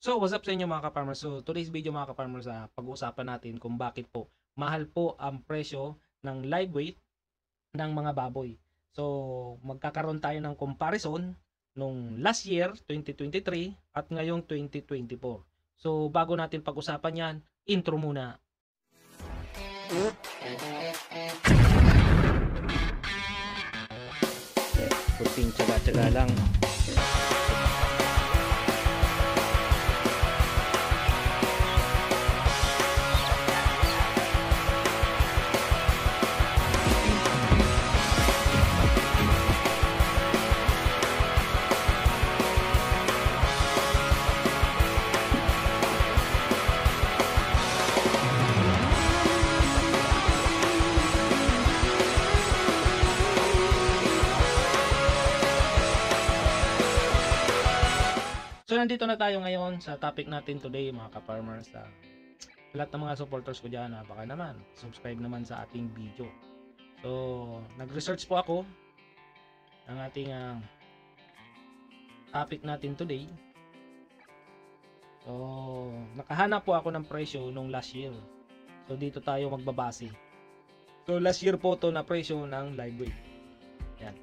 So, what's up sa inyo mga ka-farmers? So, today's video mga ka-farmers, pag-uusapan natin kung bakit po mahal po ang presyo ng live weight ng mga baboy. So, magkakaroon tayo ng comparison nung last year, 2023, at ngayong 2024. So, bago natin pag-usapan yan, intro muna. Kunting tsaga-tsaga lang. So nandito na tayo ngayon sa topic natin today mga ka-farmers. Lahat ng mga supporters ko dyan, baka naman subscribe naman sa ating video. So nag-research po ako ng ating topic natin today. So nakahanap po ako ng presyo nung last year. So dito tayo magbabase. So last year po to na presyo ng live weight. Yan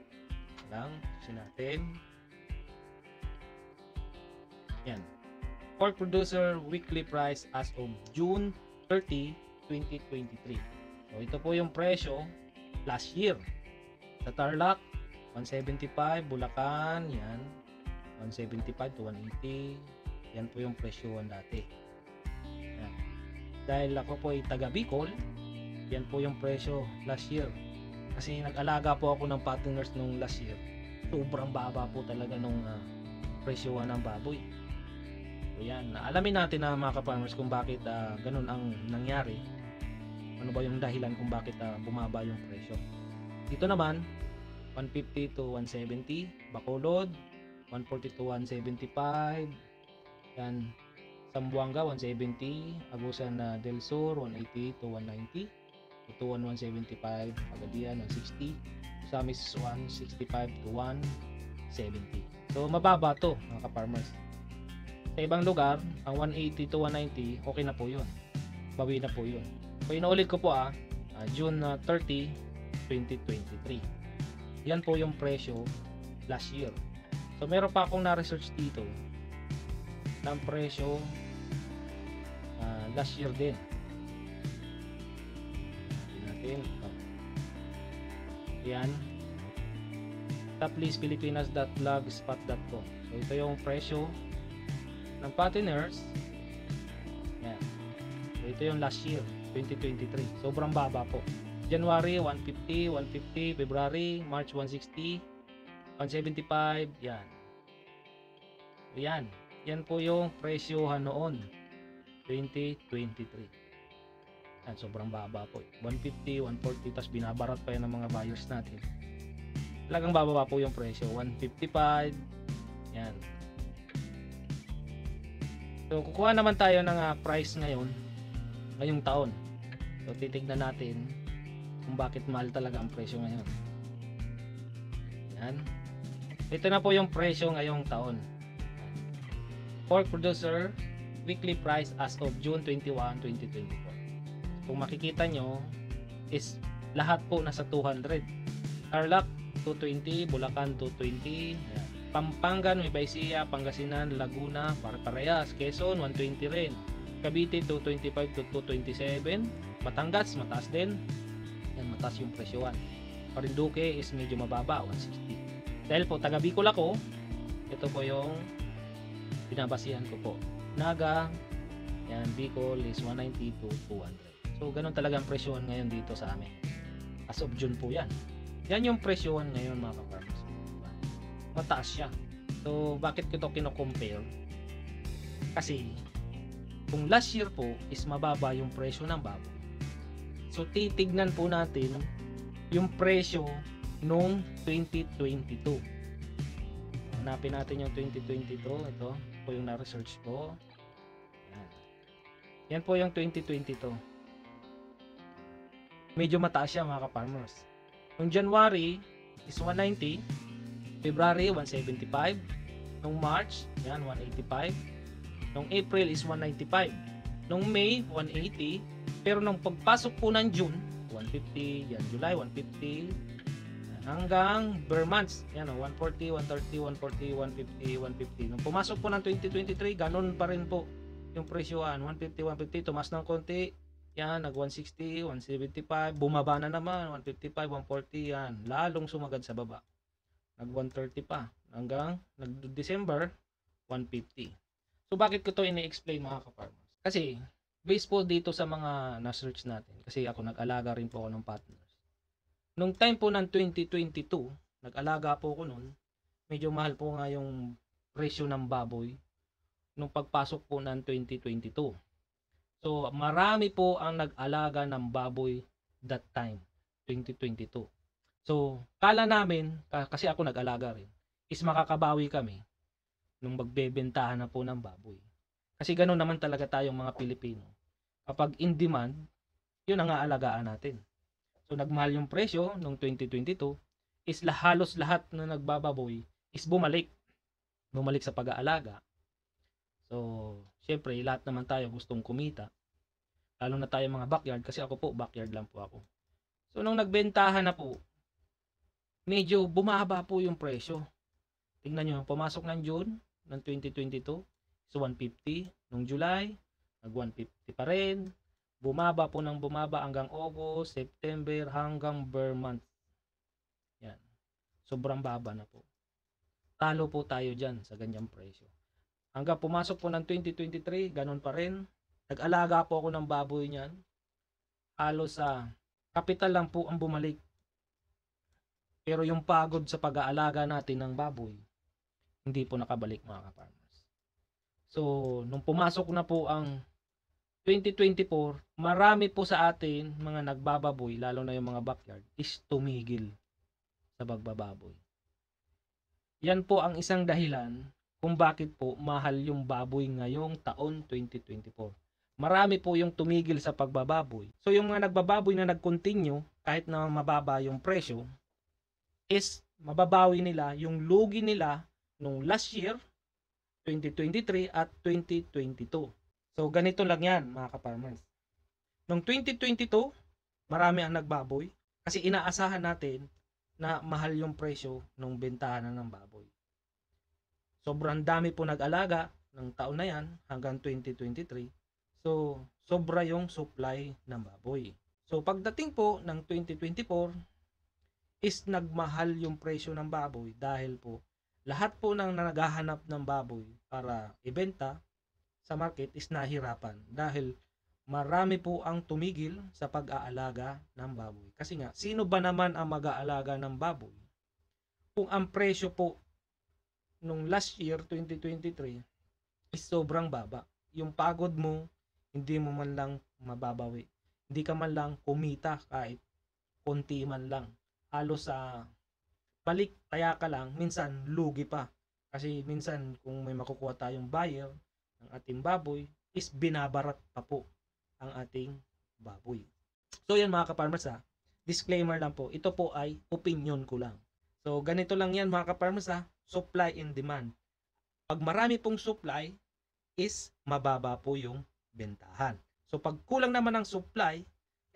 lang, natin. Yan. Pork producer weekly price as of June 30, 2023. So ito po yung presyo last year. Sa Tarlac, 175, Bulacan, yan. 175 to 180. Yan po yung presyoan dati. Yan. Dahil ako po ay taga Bicol, yan po yung presyo last year. Kasi nag-alaga po ako ng fatteners nung last year. Sobrang baba po talaga nung presyoan ng baboy. So yan, alamin natin na mga ka-farmers kung bakit ganun ang nangyari. Ano ba yung dahilan kung bakit bumaba yung presyo. Dito naman 150 to 170 Bacolod, 140 to 175. Yan, Zamboanga 170, Agusan del Sur 180 to 190, Butuan 175, Pagadian 160, Samis 165 to 170. So mababa to mga ka-farmers. Sa ibang lugar, ang 180 to 190, okay na po yun. Bawi na po yun. So inuulit ko po June 30, 2023. Yan po yung presyo last year. So meron pa akong na-research dito ng presyo last year din. Natin. Yan. Toplistpilipinas.blogspot.com. So ito yung presyo ng fatteners. Yan. So ito yung last year 2023. Sobrang baba po. January 150, 150, February, March 160, 175, yan. So, yan. Yan po yung presyohan noon 2023. Yan, sobrang baba po. 150, 140, tapos binabarat pa yan ng mga buyers natin. Talagang bababa po yung presyo. 155. Yan. So kukuha naman tayo ng price ngayong taon. So titignan natin kung bakit mahal talaga ang presyo ngayon. Yan. Ito na po yung presyo ngayong taon. Pork producer weekly price as of June 21, 2024. Kung makikita nyo is lahat po nasa 200. Tarlac 220, Bulacan 220, yan. Pampanga, Nueva Ecija, Pangasinan, Laguna, Parehas, Quezon 120 rin. Cavite 225 to 227. Batangas mataas din. Yan, mataas yung presyoan. Marinduque is medyo mababa, 160. Dahil po taga Bicol ako, ito po yung binabasihan ko po. Naga, yan, Bicol is 190 to 200. So ganun talaga ang presyoan ngayon dito sa amin. As of June po yan. Yan yung presyoan ngayon mga ka-farmers. Mataas siya. So bakit ko ito kino-compare? Kasi kung last year po is mababa yung presyo ng baboy. So titignan po natin yung presyo nung 2022. Hanapin natin yung 2022. Ito po yung na-research ko. Yan po yung 2022. Medyo mataas siya mga ka-farmers. Yung January is 190, February 175, nung March yan 185, Nung April is 195. Nung May, 180. Pero nung pagpasok po ng June, 150. Yan, July, 150. Hanggang per months. Yan, 140, 130, 140, 150, 150. Nung pumasok po ng 2023, ganun pa rin po yung presyoan. 150, 150. Tumas ng konti. Yan, nag 160, 175. Bumaba na naman. 155, 140. Yan, lalong sumagad sa baba. Nag 130 pa. Hanggang nag-December, 150. So, bakit ko to ini-explain mga ka-farmers? Kasi, based po dito sa mga na-search natin. Kasi ako nag-alaga rin po ako ng partners. Nung time po ng 2022, nag-alaga po ako nun, medyo mahal po nga yung presyo ng baboy nung pagpasok po ng 2022. So, marami po ang nag-alaga ng baboy that time, 2022. So, kala namin, kasi ako nag-alaga rin, is makakabawi kami nung magbebentahan na po ng baboy. Kasi gano'n naman talaga tayong mga Pilipino. Kapag in demand, yun ang aalagaan natin. So, nagmahal yung presyo nung 2022, is halos lahat na nagbababoy is bumalik sa pag-aalaga. So, syempre, lahat naman tayo gustong kumita. Lalo na tayo mga backyard, kasi ako po, backyard lang po ako. So, nung nagbentahan na po, medyo bumaba po yung presyo. Tingnan nyo, pumasok ng June ng 2022, so 150. Nung July, nag 150 pa rin. Bumaba po ng bumaba hanggang August, September, hanggang per month. Yan. Sobrang baba na po. Talo po tayo dyan sa ganyang presyo. Hanggang pumasok po ng 2023, ganun pa rin. Nag-alaga po ako ng baboy niyan. Halos sa kapital lang po ang bumalik. Pero yung pagod sa pag-aalaga natin ng baboy, hindi po nakabalik mga ka-farmers. So, nung pumasok na po ang 2024, marami po sa atin mga nagbababoy, lalo na yung mga backyard, is tumigil sa pagbababoy. Yan po ang isang dahilan kung bakit po mahal yung baboy ngayong taon 2024. Marami po yung tumigil sa pagbababoy. So yung mga nagbababoy na nag-continue, kahit na mababa yung presyo, is mababawi nila yung lugi nila nung last year, 2023 at 2022. So, ganito lang yan, mga ka-farmers. Noong 2022, marami ang nagbaboy kasi inaasahan natin na mahal yung presyo nung bentahan ng baboy. Sobrang dami po nag-alaga ng taon na yan hanggang 2023. So, sobra yung supply ng baboy. So, pagdating po ng 2024, is nagmahal yung presyo ng baboy dahil po lahat po ng naghahanap ng baboy para ibenta sa market is nahirapan dahil marami po ang tumigil sa pag-aalaga ng baboy. Kasi nga, sino ba naman ang mag-aalaga ng baboy kung ang presyo po nung last year, 2023, is sobrang baba. Yung pagod mo, hindi mo man lang mababawi. Hindi ka man lang kumita kahit konti man lang. Halos sa balik taya ka lang, minsan lugi pa. Kasi minsan kung may makukuha tayong buyer ng ating baboy, is binabarat pa po ang ating baboy. So yan mga ka-farmers ha, disclaimer lang po, ito po ay opinion ko lang. So ganito lang yan mga ka-farmers ha, supply and demand. Pag marami pong supply, is mababa po yung bentahan. So pag kulang naman ang supply,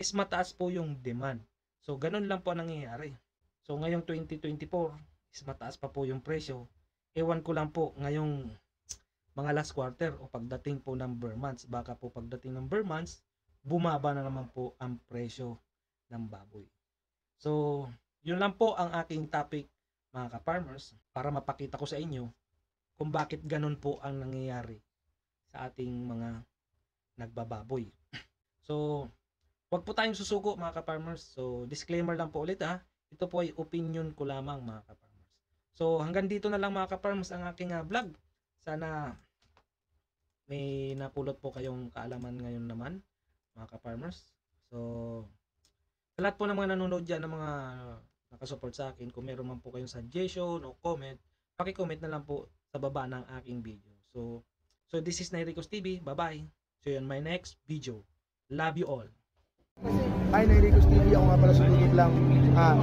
is mataas po yung demand. So ganun lang po ang nangyayari. So ngayong 2024, is mataas pa po yung presyo. Ewan ko lang po ngayong mga last quarter o pagdating po ng ber months, baka po pagdating ng ber months, bumaba na naman po ang presyo ng baboy. So, yun lang po ang aking topic mga ka-farmers para mapakita ko sa inyo kung bakit ganun po ang nangyayari sa ating mga nagbababoy. So, wag po tayong susuko mga ka-farmers. So, disclaimer lang po ulit ha. Ito po ay opinion ko lamang mga ka-farmers. So, hanggang dito na lang mga ka-farmers ang aking vlog. Sana may napulot po kayong kaalaman ngayon naman mga ka-farmers. So, sa lahat po ng mga nanonood dyan, ng mga nakasupport sa akin, kung meron man po kayong suggestion o comment, paki-comment na lang po sa baba ng aking video. So this is Nairicos TV. Bye-bye. See you on my next video. Love you all. Hi, Nairicos TV. Ako nga pala sumigit lang.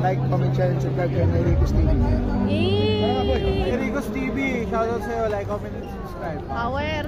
Like, comment, share, and subscribe kay Nairicos TV. Yay! Nairicos TV. Shoutout sa'yo. Like, comment, and subscribe. Power!